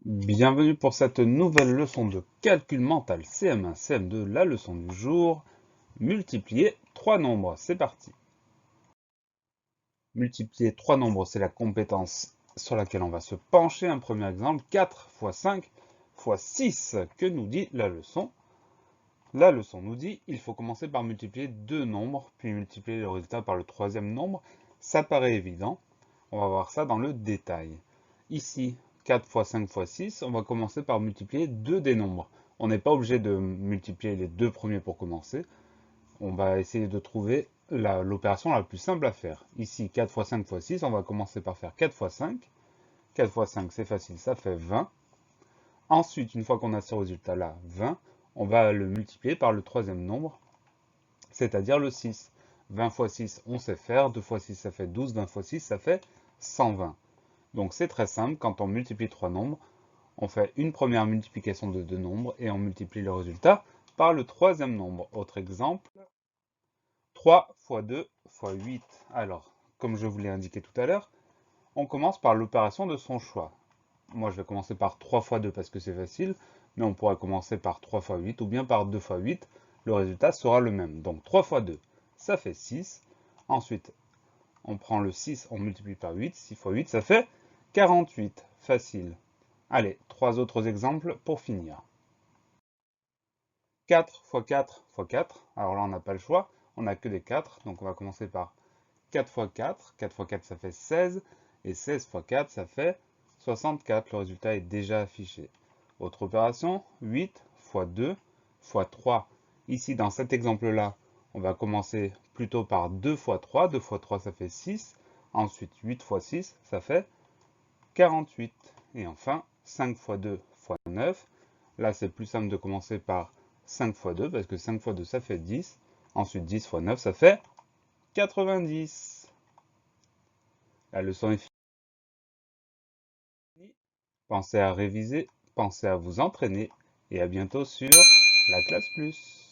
Bienvenue pour cette nouvelle leçon de calcul mental CM1, CM2, la leçon du jour, multiplier trois nombres. C'est parti. Multiplier trois nombres, c'est la compétence sur laquelle on va se pencher. Un premier exemple, 4 fois 5 fois 6. Que nous dit la leçon? La leçon nous dit il faut commencer par multiplier deux nombres, puis multiplier le résultat par le troisième nombre. Ça paraît évident. On va voir ça dans le détail. Ici, 4 fois 5 fois 6, on va commencer par multiplier deux des nombres. On n'est pas obligé de multiplier les deux premiers pour commencer. On va essayer de trouver l'opération la plus simple à faire. Ici, 4 fois 5 fois 6, on va commencer par faire 4 fois 5. 4 fois 5, c'est facile, ça fait 20. Ensuite, une fois qu'on a ce résultat-là, 20, on va le multiplier par le troisième nombre, c'est-à-dire le 6. 20 fois 6, on sait faire. 2 fois 6, ça fait 12. 20 fois 6, ça fait 120. Donc c'est très simple, quand on multiplie trois nombres, on fait une première multiplication de deux nombres et on multiplie le résultat par le troisième nombre. Autre exemple, 3 fois 2 fois 8. Alors, comme je vous l'ai indiqué tout à l'heure, on commence par l'opération de son choix. Moi, je vais commencer par 3 fois 2 parce que c'est facile, mais on pourrait commencer par 3 fois 8 ou bien par 2 fois 8. Le résultat sera le même. Donc 3 fois 2, ça fait 6. Ensuite, on prend le 6, on multiplie par 8. 6 fois 8, ça fait 48. Facile. Allez, trois autres exemples pour finir. 4 fois 4 fois 4. Alors là, on n'a pas le choix. On n'a que des 4. Donc on va commencer par 4 fois 4. 4 fois 4, ça fait 16. Et 16 fois 4, ça fait 64. Le résultat est déjà affiché. Autre opération, 8 fois 2 fois 3. Ici, dans cet exemple-là, on va commencer plutôt par 2 fois 3. 2 fois 3, ça fait 6. Ensuite, 8 fois 6, ça fait 48. Et enfin, 5 fois 2 fois 9. Là, c'est plus simple de commencer par 5 fois 2, parce que 5 fois 2, ça fait 10. Ensuite, 10 fois 9, ça fait 90. La leçon est finie. Pensez à réviser, pensez à vous entraîner, et à bientôt sur la classe plus.